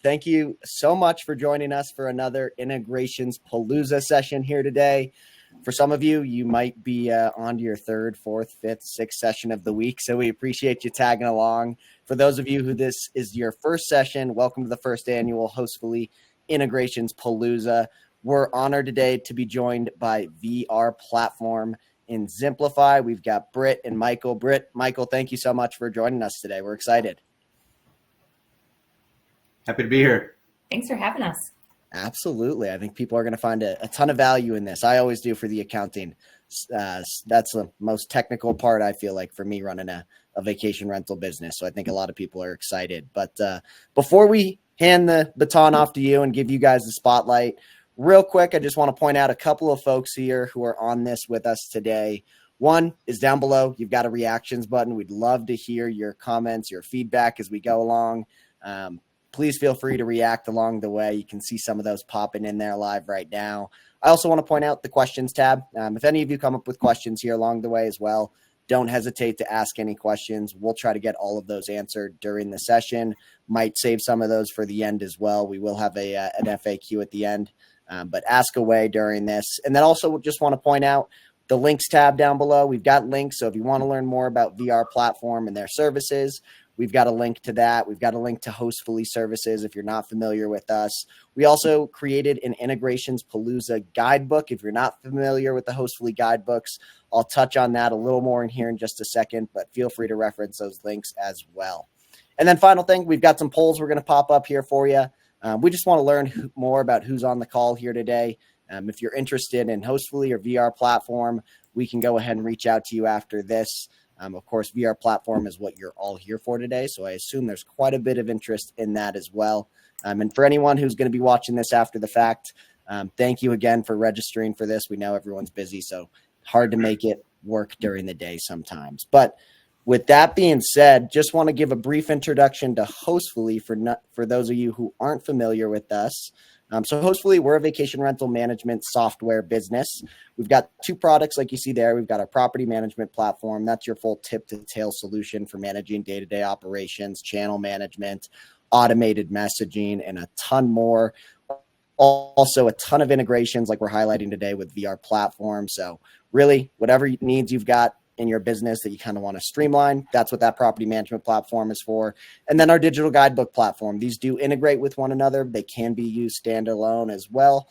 Thank you so much for joining us for another Integrations Palooza session here today. For some of you, you might be on to your third, fourth, fifth, sixth session of the week, so we appreciate you tagging along. For those of you who this is your first session, welcome to the first annual Hostfully Integrations Palooza. We're honored today to be joined by VR Platform in Ximplifi. We've got Britt and Michael. Britt, Michael, thank you so much for joining us today. We're excited. Happy to be here. Thanks for having us. Absolutely. I think people are going to find a ton of value in this. I always do for the accounting. That's the most technical part, I feel like, for me running a vacation rental business. So I think a lot of people are excited. But before we hand the baton off to you and give you guys the spotlight, real quick, I just want to point out a couple of folks here who are on this with us today. One is down below. You've got a reactions button. We'd love to hear your comments, your feedback as we go along. Please feel free to react along the way. You can see some of those popping in there live right now. I also want to point out the questions tab. If any of you come up with questions here along the way as well, don't hesitate to ask any questions. We'll try to get all of those answered during the session. Might save some of those for the end as well. We will have an FAQ at the end, but ask away during this. And then also just want to point out the links tab down below. We've got links. So if you want to learn more about VR Platform and their services, we've got a link to that. We've got a link to Hostfully services if you're not familiar with us. We also created an Integrations Palooza guidebook. If you're not familiar with the Hostfully guidebooks, I'll touch on that a little more in here in just a second, but feel free to reference those links as well. And then final thing, we've got some polls we're going to pop up here for you. We just want to learn more about who's on the call here today. If you're interested in Hostfully or VR Platform, we can go ahead and reach out to you after this. Of course, VR Platform is what you're all here for today, so I assume there's quite a bit of interest in that as well. And for anyone who's going to be watching this after the fact, thank you again for registering for this. We know everyone's busy, so hard to make it work during the day sometimes. But with that being said, just want to give a brief introduction to Hostfully for those of you who aren't familiar with us. So Hostfully, we're a vacation rental management software business. We've got two products like you see there. We've got our property management platform. That's your full tip-to-tail solution for managing day-to-day operations, channel management, automated messaging, and a ton more. Also, a ton of integrations like we're highlighting today with VR Platform. So really, whatever needs you've got in your business that you kind of want to streamline, that's what that property management platform is for. And then our digital guidebook platform. These do integrate with one another. They can be used standalone as well.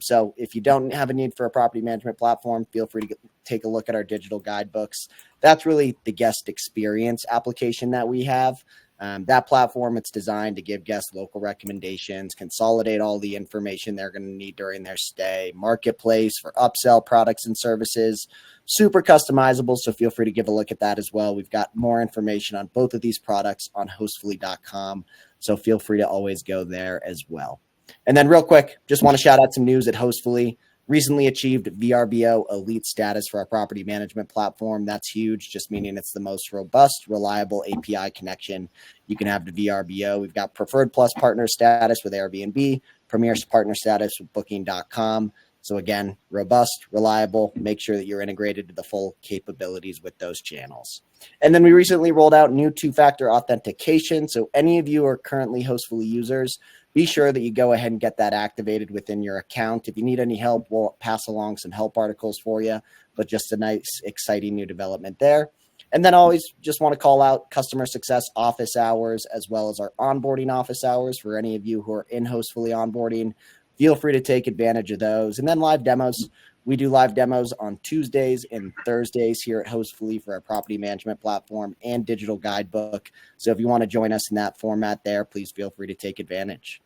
So if you don't have a need for a property management platform, feel free to take a look at our digital guidebooks. That's really the guest experience application that we have. That platform, it's designed to give guests local recommendations, consolidate all the information they're going to need during their stay, marketplace for upsell products and services, super customizable. So feel free to give a look at that as well. We've got more information on both of these products on hostfully.com. So feel free to always go there as well. And then real quick, just want to shout out some news at Hostfully. Recently achieved VRBO elite status for our property management platform. That's huge, just meaning it's the most robust, reliable API connection you can have to VRBO. We've got Preferred Plus partner status with Airbnb, Premier partner status with Booking.com. So again, robust, reliable, make sure that you're integrated to the full capabilities with those channels. And then we recently rolled out new two-factor authentication. So any of you are currently Hostfully users, be sure that you go ahead and get that activated within your account. If you need any help, we'll pass along some help articles for you, but just a nice, exciting new development there. And then always just want to call out customer success office hours, as well as our onboarding office hours for any of you who are in Hostfully onboarding. Feel free to take advantage of those. And then live demos. We do live demos on Tuesdays and Thursdays here at Hostfully for our property management platform and digital guidebook. So if you want to join us in that format there, please feel free to take advantage.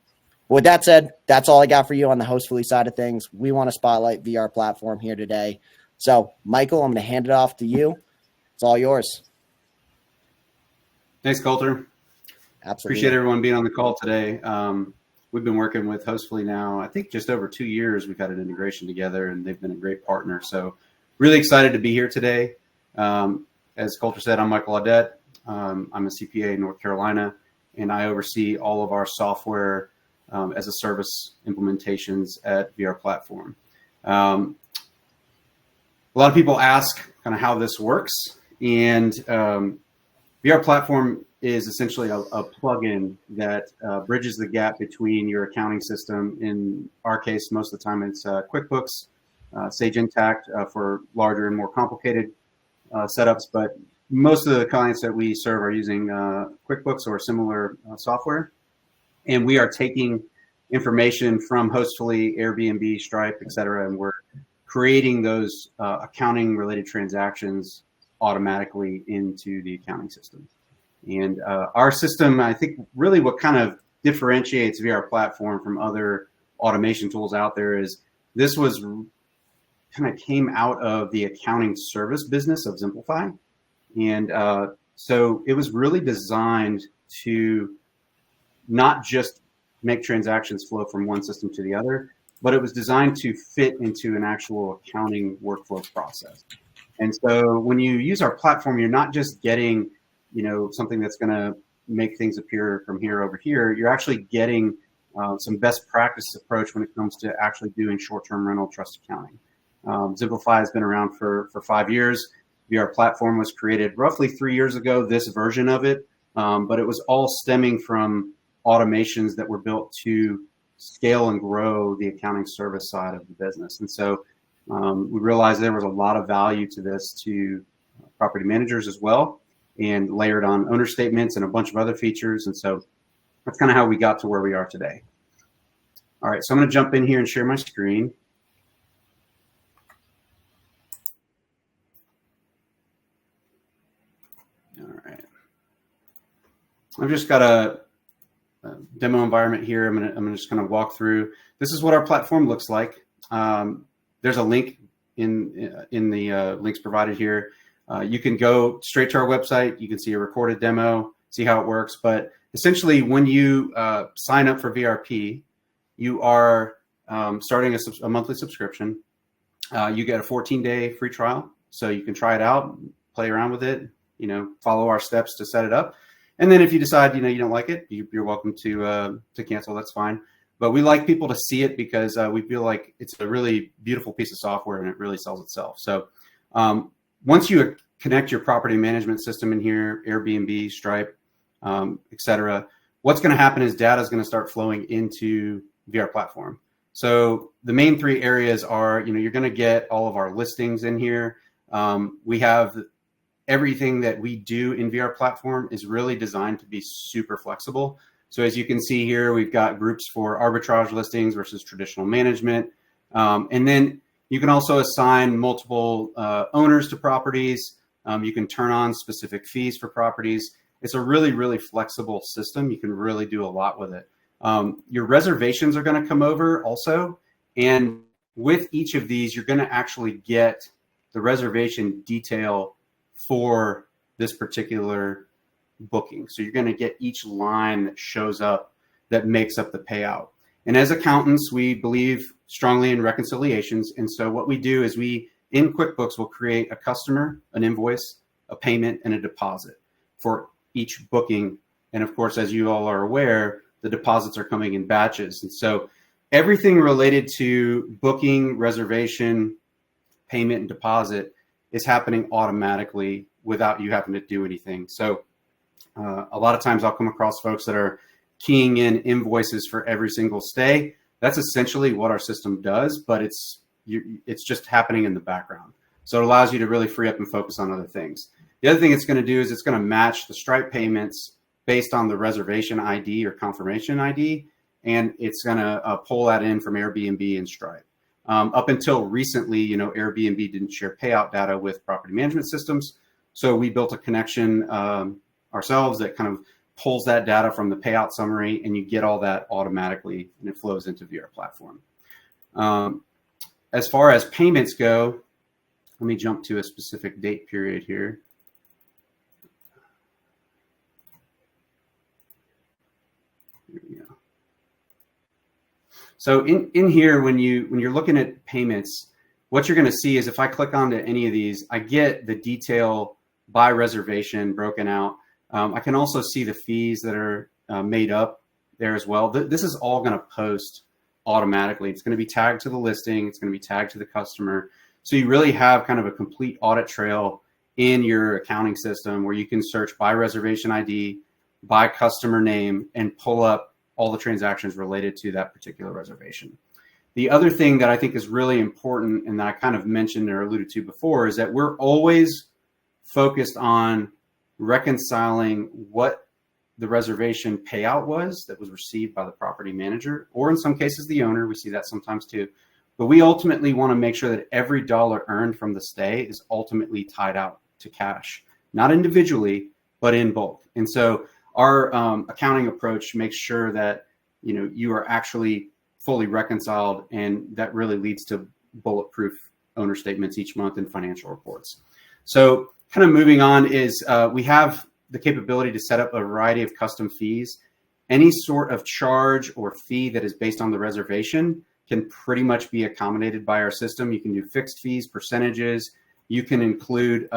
With that said, that's all I got for you on the Hostfully side of things. We want to spotlight VR Platform here today. So, Michael, I'm going to hand it off to you. It's all yours. Thanks, Coulter. Absolutely. Appreciate everyone being on the call today. We've been working with Hostfully now, I think just over 2 years. We've had an integration together, and they've been a great partner. So really excited to be here today. As Coulter said, I'm Michael Audette. I'm a CPA in North Carolina, and I oversee all of our software as a service implementations at VR Platform. A lot of people ask kind of how this works, and VR Platform is essentially a plugin that bridges the gap between your accounting system. In our case, most of the time it's QuickBooks, Sage Intacct for larger and more complicated setups, but most of the clients that we serve are using QuickBooks or similar software. And we are taking information from Hostfully, Airbnb, Stripe, et cetera, and we're creating those accounting related transactions automatically into the accounting system. And our system, I think really what kind of differentiates vrplatform from other automation tools out there is this was kind of came out of the accounting service business of Ximplifi. And so it was really designed to not just make transactions flow from one system to the other, but it was designed to fit into an actual accounting workflow process. And so when you use our platform, you're not just getting, something that's going to make things appear from here over here. You're actually getting some best practice approach when it comes to actually doing short-term rental trust accounting. Ximplifi has been around for 5 years. vrplatform was created roughly 3 years ago, this version of it, but it was all stemming from automations that were built to scale and grow the accounting service side of the business. And so we realized there was a lot of value to this to property managers as well, and layered on owner statements and a bunch of other features. And so that's kind of how we got to where we are today. All right, so I'm going to jump in here and share my screen. All right. I've just got a demo environment here. I'm gonna just kind of walk through. This is what our platform looks like. There's a link in the links provided here. You can go straight to our website. You can see a recorded demo, see how it works. But essentially, when you sign up for VRP, you are starting a monthly subscription. You get a 14-day free trial, so you can try it out, play around with it, follow our steps to set it up. And then if you decide, you don't like it, you're welcome to cancel. That's fine. But we like people to see it because we feel like it's a really beautiful piece of software and it really sells itself. So once you connect your property management system in here, Airbnb, Stripe, et cetera, what's going to happen is data is going to start flowing into vrplatform. So the main 3 areas are, you're going to get all of our listings in here. We have everything that we do in vrplatform is really designed to be super flexible. So as you can see here, we've got groups for arbitrage listings versus traditional management. And then you can also assign multiple owners to properties. You can turn on specific fees for properties. It's a really, really flexible system. You can really do a lot with it. Your reservations are going to come over also. And with each of these, you're going to actually get the reservation detail for this particular booking. So you're going to get each line that shows up that makes up the payout. And as accountants, we believe strongly in reconciliations. And so what we do is we, in QuickBooks, will create a customer, an invoice, a payment, and a deposit for each booking. And of course, as you all are aware, the deposits are coming in batches. And so everything related to booking, reservation, payment, and deposit is happening automatically without you having to do anything. So a lot of times I'll come across folks that are keying in invoices for every single stay. That's essentially what our system does, but it's just happening in the background. So it allows you to really free up and focus on other things. The other thing it's going to do is it's going to match the Stripe payments based on the reservation ID or confirmation ID, and it's going to pull that in from Airbnb and Stripe. Up until recently, Airbnb didn't share payout data with property management systems. So we built a connection ourselves that kind of pulls that data from the payout summary, and you get all that automatically, and it flows into vrplatform. As far as payments go, let me jump to a specific date period here. Here we go. So in here, when you're looking at payments, what you're going to see is if I click onto any of these, I get the detail by reservation broken out. I can also see the fees that are made up there as well. This is all going to post automatically. It's going to be tagged to the listing. It's going to be tagged to the customer. So you really have kind of a complete audit trail in your accounting system where you can search by reservation ID, by customer name and pull up all the transactions related to that particular reservation. The other thing that I think is really important, and that I kind of mentioned or alluded to before, is that we're always focused on reconciling what the reservation payout was that was received by the property manager, or in some cases the owner. We see that sometimes too. But we ultimately want to make sure that every dollar earned from the stay is ultimately tied out to cash, not individually, but in bulk. And so our accounting approach makes sure that you are actually fully reconciled, and that really leads to bulletproof owner statements each month and financial reports. So kind of moving on is we have the capability to set up a variety of custom fees. Any sort of charge or fee that is based on the reservation can pretty much be accommodated by our system. You can do fixed fees, percentages. You can include,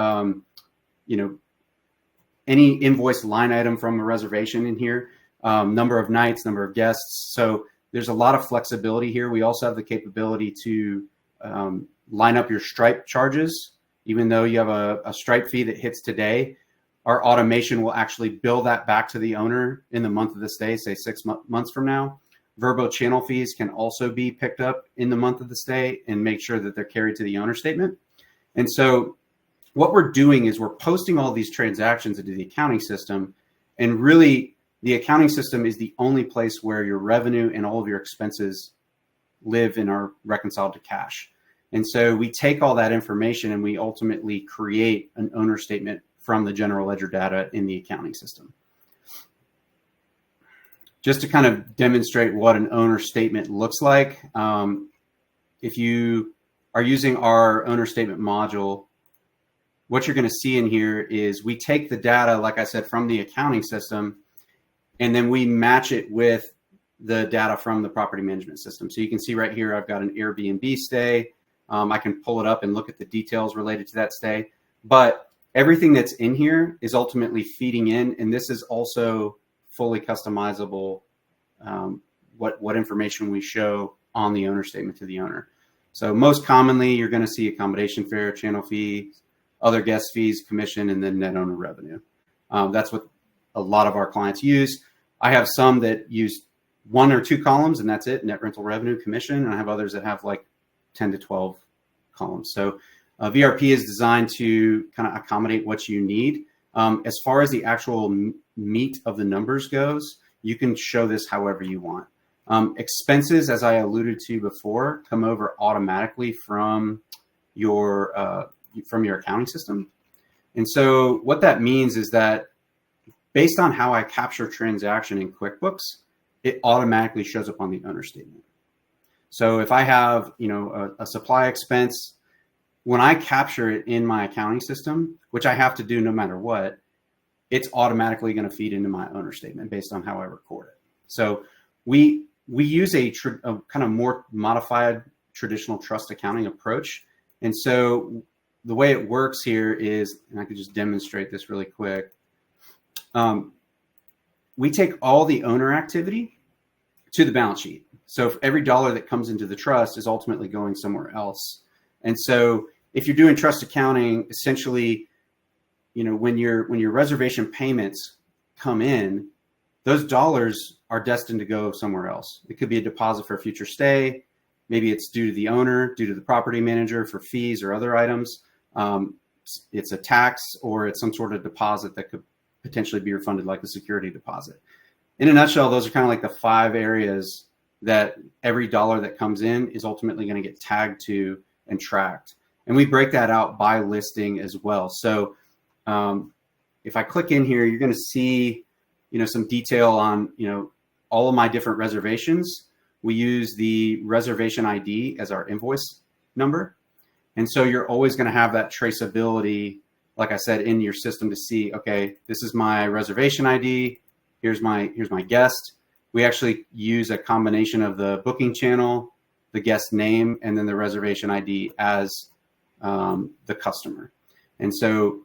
any invoice line item from a reservation in here, number of nights, number of guests. So there's a lot of flexibility here. We also have the capability to line up your Stripe charges. Even though you have a Stripe fee that hits today, our automation will actually bill that back to the owner in the month of the stay, say 6 months from now. Verbo channel fees can also be picked up in the month of the stay and make sure that they're carried to the owner statement. And so what we're doing is we're posting all these transactions into the accounting system, and really the accounting system is the only place where your revenue and all of your expenses live and are reconciled to cash. And so we take all that information and we ultimately create an owner statement from the general ledger data in the accounting system. Just to kind of demonstrate what an owner statement looks like, if you are using our owner statement module, what you're going to see in here is we take the data, like I said, from the accounting system, and then we match it with the data from the property management system. So you can see right here, I've got an Airbnb stay. I can pull it up and look at the details related to that stay. But everything that's in here is ultimately feeding in, and this is also fully customizable, what information we show on the owner statement to the owner. So most commonly, you're going to see accommodation fare, channel fee, other guest fees, commission, and then net owner revenue. That's what a lot of our clients use. I have some that use 1 or 2 columns, and that's it, net rental revenue, commission, and I have others that have like 10 to 12 columns. So VRP is designed to kind of accommodate what you need. As far as the actual meat of the numbers goes, you can show this however you want. Expenses, as I alluded to before, come over automatically from your accounting system. And so what that means is that based on how I capture transaction in QuickBooks, it automatically shows up on the owner statement. So if I have, a supply expense, when I capture it in my accounting system, which I have to do no matter what, it's automatically going to feed into my owner statement based on how I record it. So we use a kind of more modified traditional trust accounting approach. And so the way it works here is, and I could just demonstrate this really quick. We take all the owner activity to the balance sheet. So if every dollar that comes into the trust is ultimately going somewhere else. And so if you're doing trust accounting, essentially, when your reservation payments come in, those dollars are destined to go somewhere else. It could be a deposit for a future stay. Maybe it's due to the owner, due to the property manager for fees or other items. It's a tax, or it's some sort of deposit that could potentially be refunded, like the security deposit. In a nutshell, those are kind of like the 5 areas that every dollar that comes in is ultimately going to get tagged to and tracked. And we break that out by listing as well. So if I click in here, you're going to see, some detail on, all of my different reservations. We use the reservation ID as our invoice number. And so you're always going to have that traceability, like I said, in your system to see, okay, this is my reservation ID. Here's my guest. We actually use a combination of the booking channel, the guest name, and then the reservation ID as the customer. And so,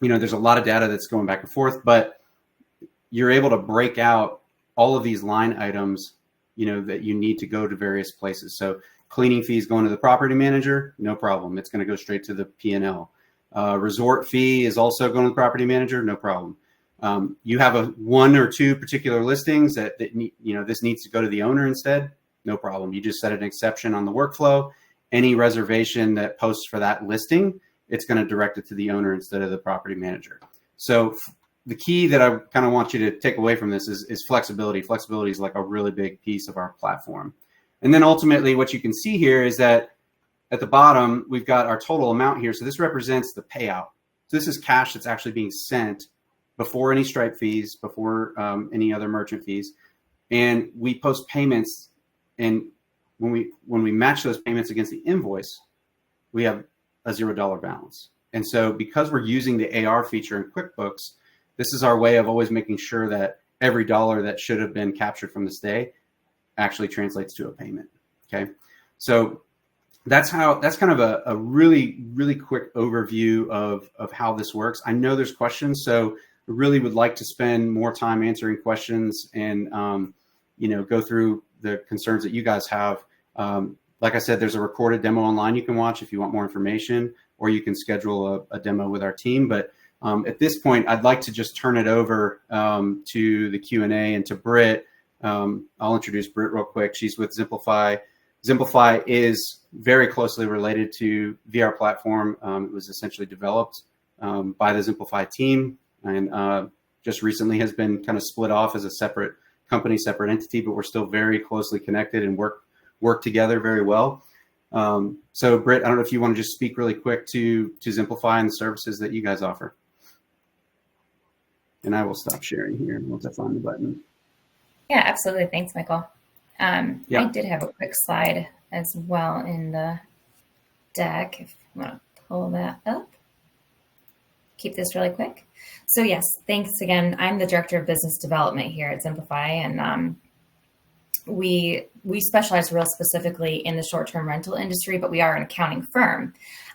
there's a lot of data that's going back and forth, but you're able to break out all of these line items, that you need to go to various places. So cleaning fees going to the property manager, no problem. It's going to go straight to the P&L. Resort fee is also going to the property manager, no problem. You have a 1 or 2 particular listings that need, this needs to go to the owner instead. No problem. You just set an exception on the workflow. Any reservation that posts for that listing, it's going to direct it to the owner instead of the property manager. So the key that I kind of want you to take away from this is flexibility. Flexibility is like a really big piece of our platform. And then ultimately what you can see here is that at the bottom, we've got our total amount here. So this represents the payout. So this is cash that's actually being sent before any Stripe fees, before any other merchant fees. And we post payments. And when we match those payments against the invoice, we have a $0 balance. And so because we're using the AR feature in QuickBooks, this is our way of always making sure that every dollar that should have been captured from this day actually translates to a payment. Okay. So that's kind of a really, really quick overview of how this works. I know there's questions, so I really would like to spend more time answering questions and, go through the concerns that you guys have. Like I said, there's a recorded demo online you can watch if you want more information, or you can schedule a demo with our team. But at this point, I'd like to just turn it over to the Q&A and to Britt. I'll introduce Britt real quick. She's with Ximplifi. Ximplifi is very closely related to VR Platform. It was essentially developed by the Ximplifi team, and just recently has been kind of split off as a separate company, separate entity, but we're still very closely connected and work together very well. So Britt, I don't know if you want to just speak really quick to Ximplifi and the services that you guys offer. And I will stop sharing here once I find the button. Yeah, absolutely. Thanks, Michael. Yeah. I did have a quick slide as well in the deck. If you want to pull that up. Keep this really quick. So yes, thanks again. I'm the Director of Business Development here at Ximplifi, and we specialize real specifically in the short-term rental industry, but we are an accounting firm.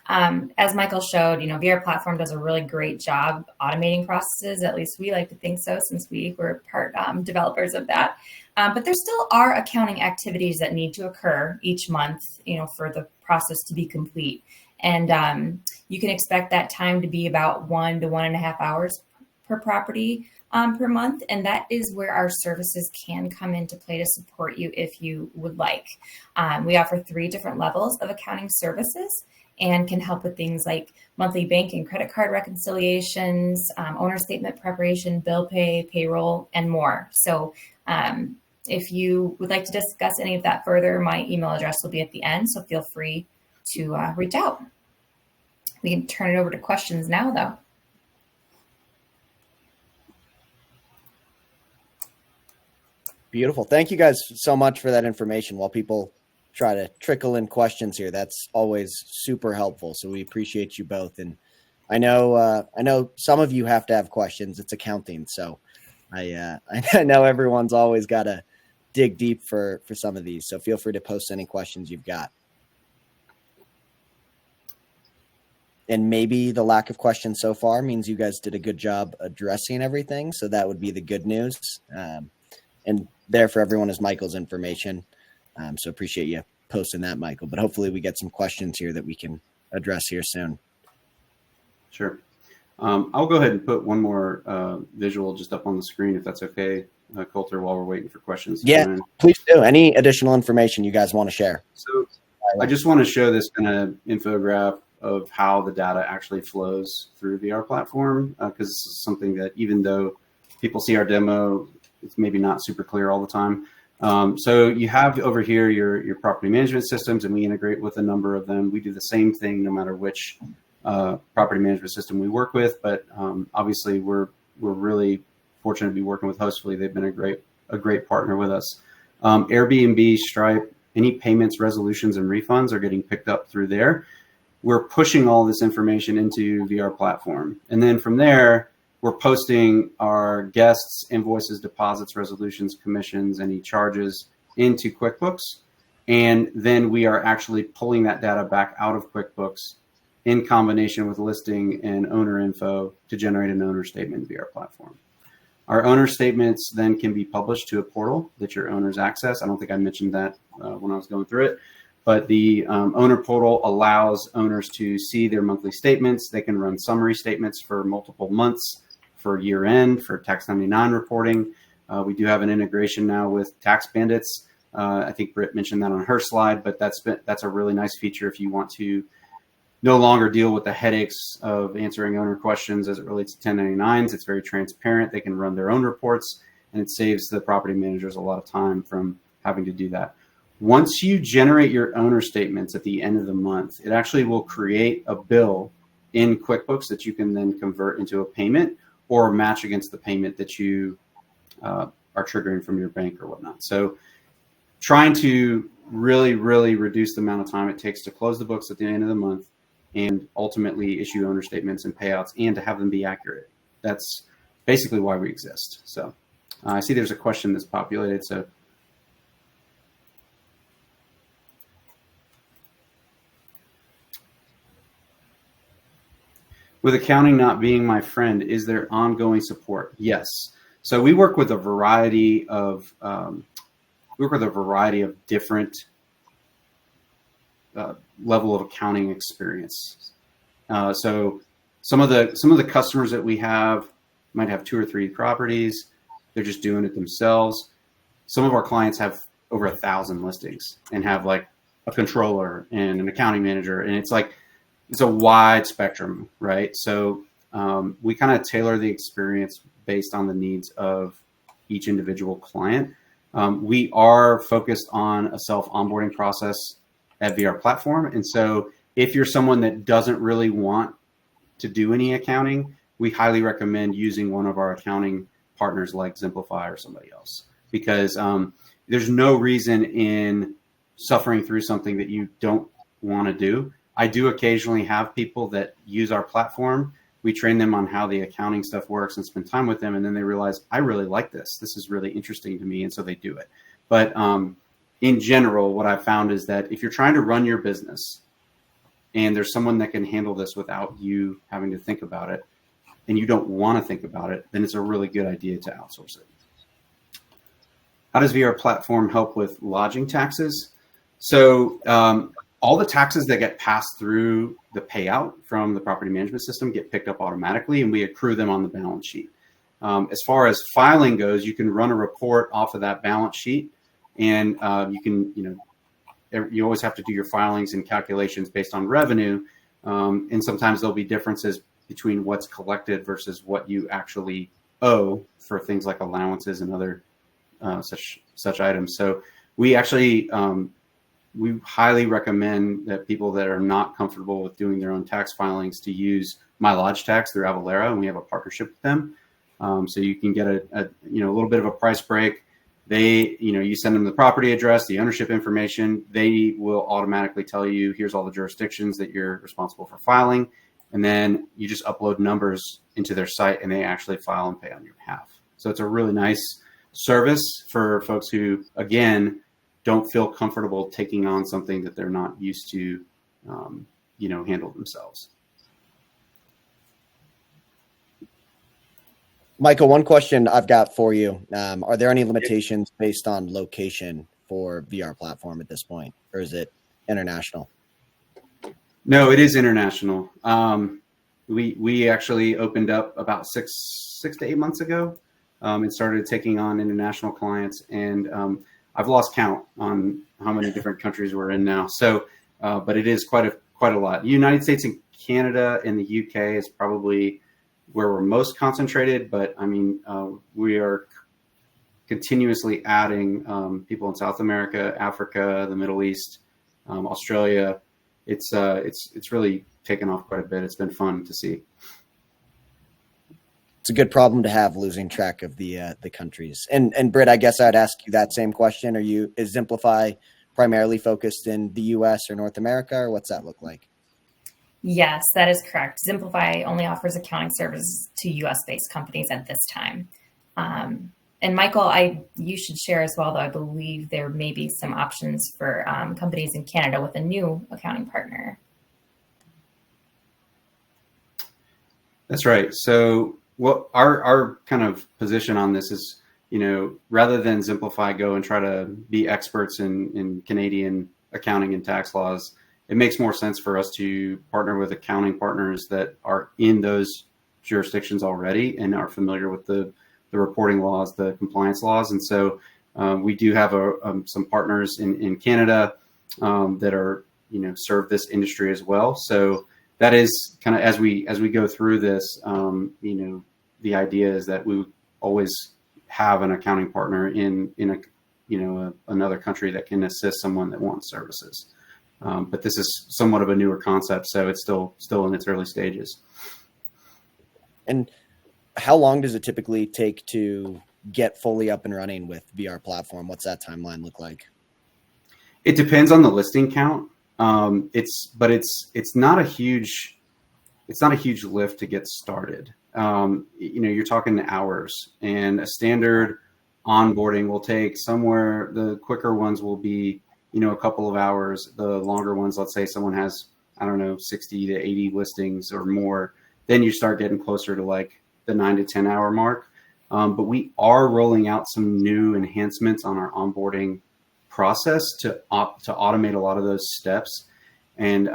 As Michael showed, VR Platform does a really great job automating processes. At least we like to think so, since we were part developers of that. But there still are accounting activities that need to occur each month, for the process to be complete. And you can expect that time to be about 1 to 1.5 hours per property per month. And that is where our services can come into play to support you if you would like. We offer 3 different levels of accounting services and can help with things like monthly bank and credit card reconciliations, owner statement preparation, bill pay, payroll, and more. So if you would like to discuss any of that further, my email address will be at the end, so feel free to reach out. We can turn it over to questions now, though. Beautiful. Thank you guys so much for that information. While people try to trickle in questions here, that's always super helpful. So we appreciate you both. And I know some of you have to have questions. It's accounting, so I know everyone's always got to dig deep for some of these. So feel free to post any questions you've got. And maybe the lack of questions so far means you guys did a good job addressing everything. So that would be the good news. And there for everyone is Michael's information. So appreciate you posting that, Michael. But hopefully we get some questions here that we can address here soon. Sure. I'll go ahead and put one more visual just up on the screen, if that's okay, Coulter, while we're waiting for questions. Yeah, please do. Any additional information you guys want to share? So I just want to show this kind of infographic of how the data actually flows through VR Platform, because this is something that, even though people see our demo, it's maybe not super clear all the time. So you have over here your property management systems, and we integrate with a number of them. We do the same thing no matter which property management system we work with, but obviously we're really fortunate to be working with Hostfully. They've been a great partner with us. Airbnb, Stripe, any payments, resolutions, and refunds are getting picked up through there. We're pushing all this information into VR Platform, and then from there, we're posting our guests' invoices, deposits, resolutions, commissions, any charges into QuickBooks. And then we are actually pulling that data back out of QuickBooks in combination with listing and owner info to generate an owner statement in VR Platform. Our owner statements then can be published to a portal that your owners access. I don't think I mentioned that when I was going through it, but the owner portal allows owners to see their monthly statements. They can run summary statements for multiple months for year end, for tax 99 reporting. We do have an integration now with Tax Bandits. I think Britt mentioned that on her slide, but that's a really nice feature if you want to no longer deal with the headaches of answering owner questions as it relates to 1099s. It's very transparent. They can run their own reports, and it saves the property managers a lot of time from having to do that. Once you generate your owner statements at the end of the month, it actually will create a bill in QuickBooks that you can then convert into a payment or match against the payment that you are triggering from your bank or whatnot. So trying to really, really reduce the amount of time it takes to close the books at the end of the month and ultimately issue owner statements and payouts and to have them be accurate. That's basically why we exist. So I see there's a question that's populated. So with accounting not being my friend, is there ongoing support? Yes. So we work with a variety of different level of accounting experience. So some of the customers that we have might have 2 or 3 properties. They're just doing it themselves. Some of our clients have over 1,000 listings and have like a controller and an accounting manager, and it's a wide spectrum, right? So we kind of tailor the experience based on the needs of each individual client. We are focused on a self-onboarding process at VR Platform. And so if you're someone that doesn't really want to do any accounting, we highly recommend using one of our accounting partners like Ximplifi or somebody else, because there's no reason in suffering through something that you don't want to do. I do occasionally have people that use our platform. We train them on how the accounting stuff works and spend time with them. And then they realize, I really like this. This is really interesting to me. And so they do it. But in general, what I've found is that if you're trying to run your business and there's someone that can handle this without you having to think about it, and you don't want to think about it, then it's a really good idea to outsource it. How does VR Platform help with lodging taxes? So all the taxes that get passed through the payout from the property management system get picked up automatically, and we accrue them on the balance sheet. As far as filing goes, you can run a report off of that balance sheet, and you always have to do your filings and calculations based on revenue, and sometimes there'll be differences between what's collected versus what you actually owe for things like allowances and other such items. So we actually we highly recommend that people that are not comfortable with doing their own tax filings to use My Lodge Tax through Avalara, and we have a partnership with them. So you can get a little bit of a price break. You send them the property address, the ownership information. They will automatically tell you, here's all the jurisdictions that you're responsible for filing. And then you just upload numbers into their site and they actually file and pay on your behalf. So it's a really nice service for folks who, again, don't feel comfortable taking on something that they're not used to, handle themselves. Michael, one question I've got for you. Are there any limitations based on location for VR Platform at this point, or is it international? No, it is international. We actually opened up about six to 8 months ago and started taking on international clients. And I've lost count on how many different countries we're in now. So, but it is quite a lot. United States and Canada and the UK is probably where we're most concentrated. But I mean, we are continuously adding people in South America, Africa, the Middle East, Australia. It's really taken off quite a bit. It's been fun to see. It's a good problem to have, losing track of the countries. And Britt, I guess I'd ask you that same question. Is Ximplifi primarily focused in the US or North America, or what's that look like? Yes, that is correct. Ximplifi only offers accounting services to US-based companies at this time. And Michael, you should share as well, though I believe there may be some options for companies in Canada with a new accounting partner. That's right. So what our kind of position on this is, rather than Ximplifi go and try to be experts in Canadian accounting and tax laws, it makes more sense for us to partner with accounting partners that are in those jurisdictions already and are familiar with the reporting laws, the compliance laws. And so we do have some partners in Canada that are, serve this industry as well. So that is kind of, as we go through this, the idea is that we always have an accounting partner in another country that can assist someone that wants services. But this is somewhat of a newer concept, so it's still in its early stages. And how long does it typically take to get fully up and running with VR platform? What's that timeline look like? It depends on the listing count. It's not a huge lift to get started. You're talking hours, and a standard onboarding will take somewhere. The quicker ones will be, a couple of hours. The longer ones, let's say someone has, 60 to 80 listings or more, then you start getting closer to like the 9 to 10 hour mark. But we are rolling out some new enhancements on our onboarding process to automate a lot of those steps. And,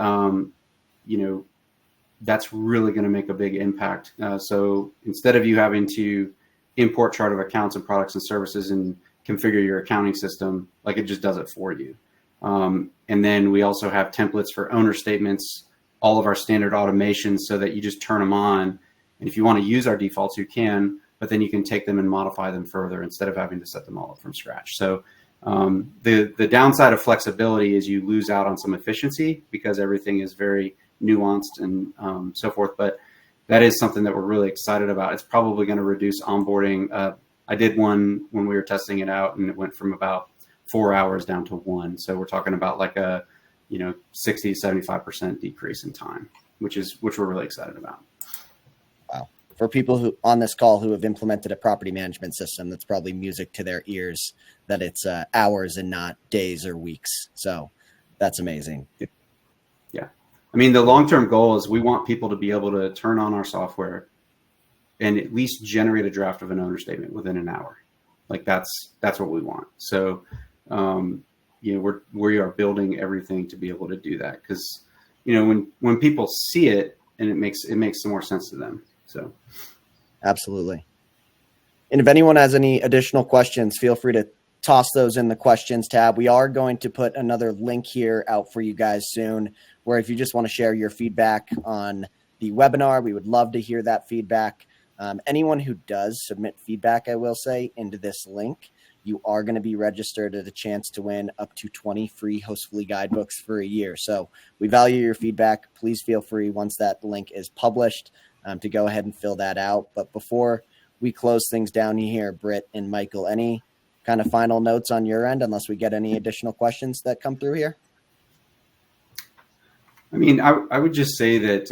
that's really going to make a big impact. So instead of you having to import chart of accounts and products and services and configure your accounting system, like it just does it for you. And then we also have templates for owner statements, all of our standard automations, so that you just turn them on. And if you want to use our defaults, you can, but then you can take them and modify them further instead of having to set them all up from scratch. So the downside of flexibility is you lose out on some efficiency because everything is very nuanced and so forth. But that is something that we're really excited about. It's probably going to reduce onboarding. I did one when we were testing it out, and it went from about 4 hours down to 1. So we're talking about like a 60 to 75% decrease in time, which we're really excited about. Wow. For people who on this call who have implemented a property management system, that's probably music to their ears that it's hours and not days or weeks. So that's amazing. Yeah. I mean, the long-term goal is we want people to be able to turn on our software and at least generate a draft of an owner statement within an hour. Like that's what we want. So, we are building everything to be able to do that. Cause when people see it, and it makes some more sense to them. So. Absolutely. And if anyone has any additional questions, feel free to toss those in the questions tab. We are going to put another link here out for you guys soon, where if you just want to share your feedback on the webinar, we would love to hear that feedback. Anyone who does submit feedback, I will say, into this link, you are going to be registered at a chance to win up to 20 free Hostfully guidebooks for a year. So we value your feedback. Please feel free, once that link is published, to go ahead and fill that out. But before we close things down here, Britt and Michael, any kind of final notes on your end, unless we get any additional questions that come through here? I mean, I would just say that,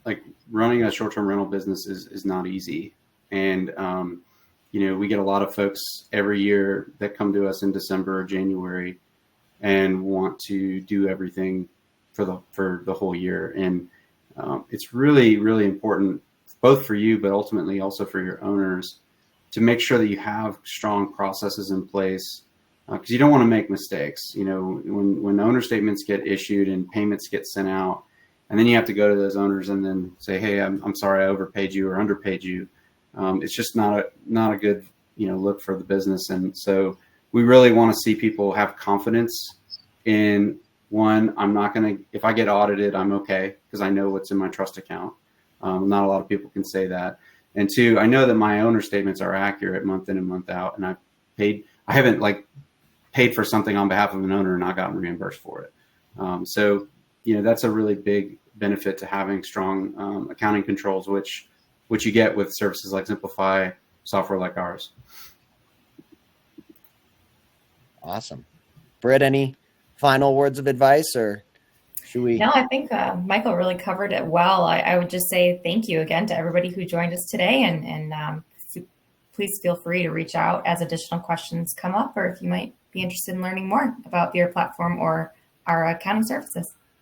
like running a short-term rental business is not easy. And, we get a lot of folks every year that come to us in December or January and want to do everything for the whole year. And it's really, really important, both for you, but ultimately also for your owners, to make sure that you have strong processes in place, because you don't want to make mistakes. When owner statements get issued and payments get sent out, and then you have to go to those owners and then say, hey, I'm sorry, I overpaid you or underpaid you. It's just not a good, look for the business. And so we really want to see people have confidence in, one, if I get audited, I'm okay, because I know what's in my trust account. Not a lot of people can say that. And two, I know that my owner statements are accurate month in and month out. And I haven't paid for something on behalf of an owner and not gotten reimbursed for it. So that's a really big benefit to having strong accounting controls, which you get with services like Ximplifi, software like ours. Awesome. Britt, any final words of advice, or should we? No, I think Michael really covered it well. I would just say thank you again to everybody who joined us today, and please feel free to reach out as additional questions come up, or if you might be interested in learning more about VR Platform or our accounting services.